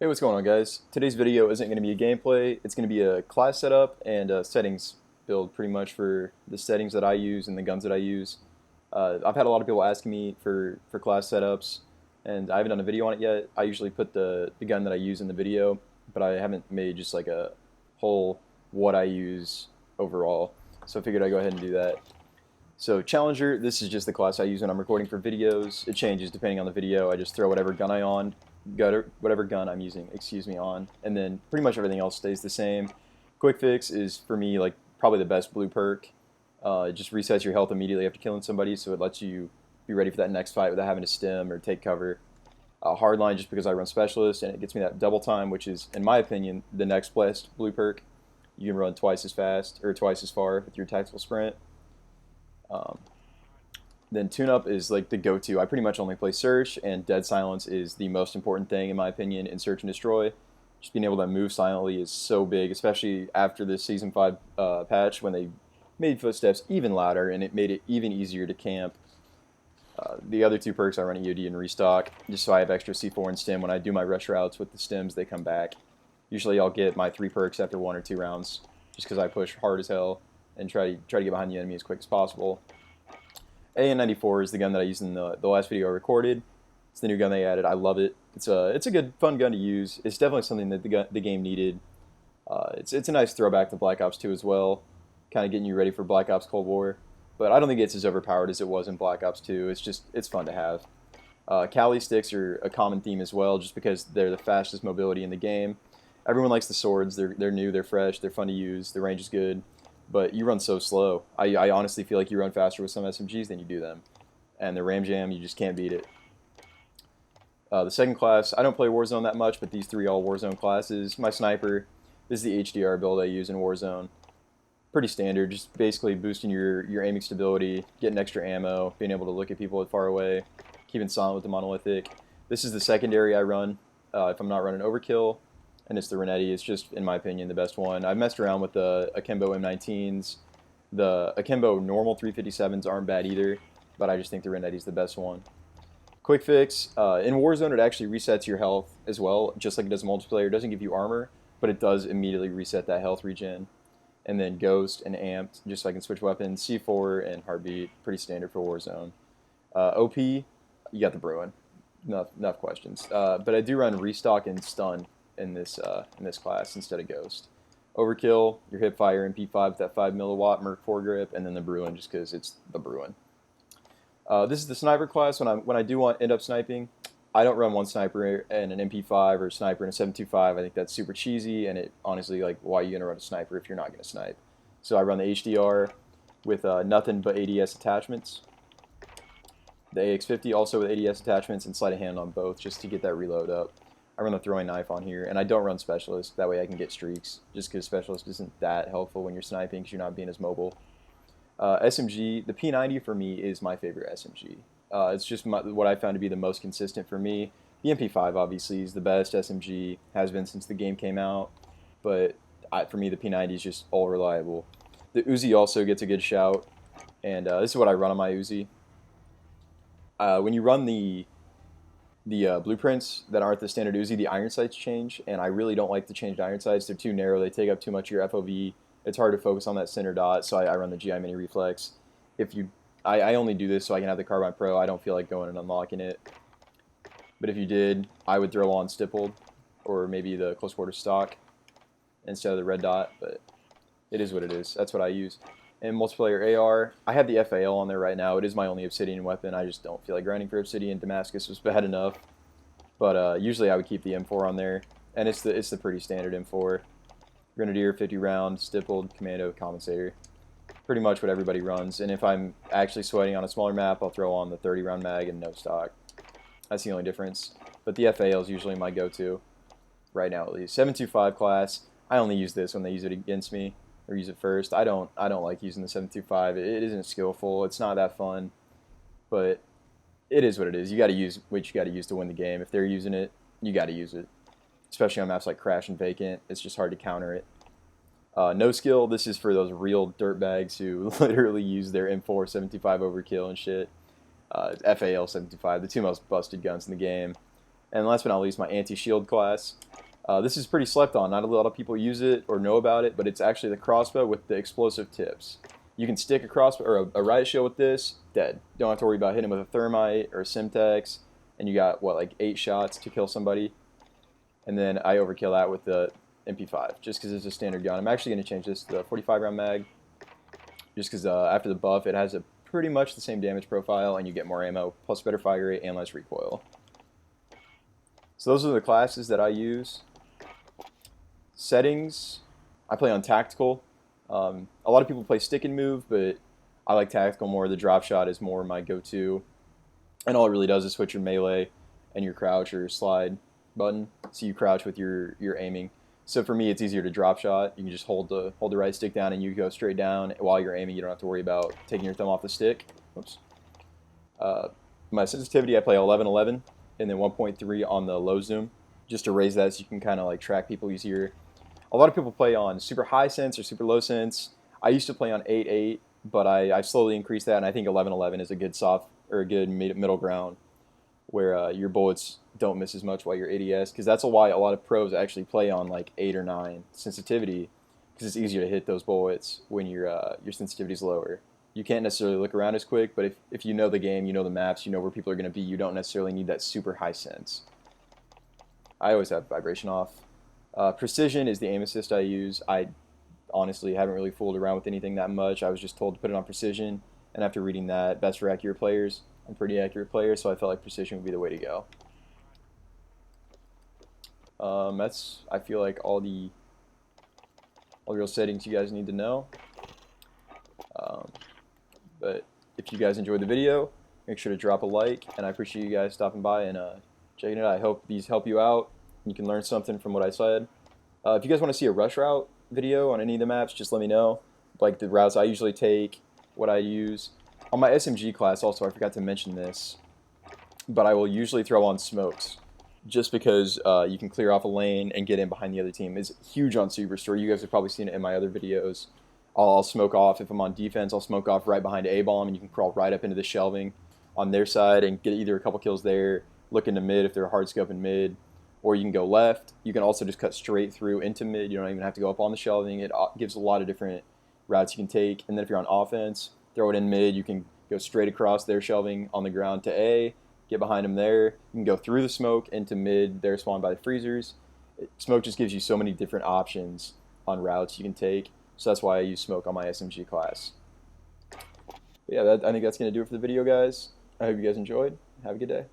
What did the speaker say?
Hey, what's going on, guys? Today's video isn't going to be a gameplay. It's going to be a class setup and a settings build pretty much for the settings that I use and the guns that I use. I've had a lot of people asking me for class setups, and I haven't done a video on it yet. I usually put the gun that I use in the video, but I haven't made just like a whole what I use overall. So I figured I'd go ahead and do that. So Challenger, this is just the class I use when I'm recording for videos. It changes depending on the video. I just throw whatever gun whatever gun I'm using, on, and then pretty much everything else stays the same. Quick Fix is for me like probably the best blue perk. It just resets your health immediately after killing somebody, so it lets you be ready for that next fight without having to stim or take cover. Hardline just because I run Specialist and it gets me that double time, which is, in my opinion, the next best blue perk. You can run twice as fast or twice as far with your tactical sprint. Then tune-up is like the go-to. I pretty much only play Search, and Dead Silence is the most important thing, in my opinion, in Search and Destroy. Just being able to move silently is so big, especially after the Season 5 patch when they made footsteps even louder, and it made it even easier to camp. The other two perks I run at EOD and Restock, just so I have extra C4 and Stim. When I do my rush routes with the Stims, they come back. Usually I'll get my 3 perks after 1 or 2 rounds, just because I push hard as hell and try to get behind the enemy as quick as possible. AN-94 is the gun that I used in the last video I recorded. It's the new gun they added. I love it. It's a good, fun gun to use. It's definitely something that the game needed. It's a nice throwback to Black Ops 2 as well, kind of getting you ready for Black Ops Cold War. But I don't think it's as overpowered as it was in Black Ops 2. It's fun to have. Cali sticks are a common theme as well, just because they're the fastest mobility in the game. Everyone likes the swords. They're new, they're fresh, they're fun to use, the range is good. But you run so slow. I honestly feel like you run faster with some SMGs than you do them. And the Ram Jam, you just can't beat it. The second class, I don't play Warzone that much, but these 3 all Warzone classes. My sniper, this is the HDR build I use in Warzone. Pretty standard, just basically boosting your aiming stability, getting extra ammo, being able to look at people far away, keeping silent with the monolithic. This is the secondary I run if I'm not running overkill. And it's the Renetti. It's just, in my opinion, the best one. I've messed around with the Akimbo M19s. The Akimbo normal 357s aren't bad either, but I just think the Renetti's the best one. Quick Fix. In Warzone, it actually resets your health as well, just like it does in multiplayer. It doesn't give you armor, but it does immediately reset that health regen. And then Ghost and Amped, just so I can switch weapons. C4 and Heartbeat, pretty standard for Warzone. OP, you got the Bruin. Enough questions. But I do run Restock and Stun in this class instead of Ghost. Overkill, your Hipfire MP5 with that 5 milliwatt Merc foregrip, and then the Bruin just because it's the Bruin. This is the sniper class. When I do end up sniping, I don't run one sniper and an MP5 or sniper and a 725. I think that's super cheesy, and it honestly, like, why are you gonna run a sniper if you're not gonna snipe? So I run the HDR with nothing but ADS attachments. The AX50 also with ADS attachments and sleight of hand on both, just to get that reload up. I run the throwing knife on here, and I don't run Specialist. That way I can get streaks, just because Specialist isn't that helpful when you're sniping because you're not being as mobile. SMG, the P90 for me is my favorite SMG. It's just what I found to be the most consistent for me. The MP5 obviously is the best SMG, has been since the game came out, but for me the P90 is just all reliable. The Uzi also gets a good shout, and this is what I run on my Uzi. When you run the blueprints that aren't the standard Uzi, the iron sights change, and I really don't like the changed iron sights. They're too narrow. They take up too much of your FOV. It's hard to focus on that center dot, so I run the GI Mini Reflex. I only do this so I can have the Carbine Pro. I don't feel like going and unlocking it. But if you did, I would throw on Stippled or maybe the Close Quarter Stock instead of the red dot, but it is what it is. That's what I use. And multiplayer AR, I have the FAL on there right now. It is my only Obsidian weapon. I just don't feel like grinding for Obsidian. Damascus was bad enough. But usually I would keep the M4 on there. And it's the pretty standard M4. Grenadier, 50 round, Stippled, Commando, Compensator. Pretty much what everybody runs. And if I'm actually sweating on a smaller map, I'll throw on the 30 round mag and no stock. That's the only difference. But the FAL is usually my go-to. Right now at least. 725 class, I only use this when they use it against me. Or use it first. I don't like using the 725. It isn't skillful. It's not that fun. But it is what it is. You got to use what you got to use to win the game. If they're using it, you got to use it. Especially on maps like Crash and Vacant. It's just hard to counter it. No skill. This is for those real dirtbags who literally use their M4 725 overkill and shit. FAL 725, the 2 most busted guns in the game. And last but not least, my anti-shield class. This is pretty slept on. Not a lot of people use it or know about it, but it's actually the crossbow with the explosive tips. You can stick a crossbow or a riot shield with this, dead. Don't have to worry about hitting with a thermite or a Simtex, and you got what, like 8 shots to kill somebody. And then I overkill that with the MP5 just because it's a standard gun. I'm actually going to change this to the 45 round mag just because after the buff it has a pretty much the same damage profile and you get more ammo plus better fire rate and less recoil. So those are the classes that I use. Settings, I play on tactical. A lot of people play stick and move, but I like tactical more. The drop shot is more my go-to, and all it really does is switch your melee and your crouch or your slide button. So you crouch with your aiming. So for me, it's easier to drop shot. You can just hold the right stick down and you go straight down while you're aiming. You don't have to worry about taking your thumb off the stick. Oops. My sensitivity, I play 11-11 and then 1.3 on the low zoom, just to raise that so you can kind of like track people easier. A lot of people play on super high sense or super low sense. I used to play on 8-8, but I've slowly increased that, and I think 11-11 is a good soft or a good middle ground where your bullets don't miss as much while you're ADS, because that's why a lot of pros actually play on like 8 or 9 sensitivity, because it's easier to hit those bullets when your sensitivity is lower. You can't necessarily look around as quick, but if you know the game, you know the maps, you know where people are going to be, you don't necessarily need that super high sense. I always have vibration off. Precision is the aim assist I use. I honestly haven't really fooled around with anything that much. I was just told to put it on precision, and after reading that, best for accurate players, I'm a pretty accurate player, so I felt like precision would be the way to go. That's, I feel like, all the real settings you guys need to know. But if you guys enjoyed the video, make sure to drop a like, and I appreciate you guys stopping by and checking it out. I hope these help you out. You can learn something from what I said. If you guys want to see a rush route video on any of the maps, just let me know. Like the routes I usually take, what I use. On my SMG class also, I forgot to mention this, but I will usually throw on smokes just because you can clear off a lane and get in behind the other team. It's huge on Superstore. You guys have probably seen it in my other videos. I'll smoke off. If I'm on defense, I'll smoke off right behind A-bomb, and you can crawl right up into the shelving on their side and get either a couple kills there, look into mid if they're hard scoping mid, or you can go left. You can also just cut straight through into mid. You don't even have to go up on the shelving. It gives a lot of different routes you can take. And then if you're on offense, throw it in mid. You can go straight across their shelving on the ground to A, get behind them there. You can go through the smoke into mid. They're spawned by the freezers. Smoke just gives you so many different options on routes you can take. So that's why I use smoke on my SMG class. But yeah, I think that's going to do it for the video, guys. I hope you guys enjoyed. Have a good day.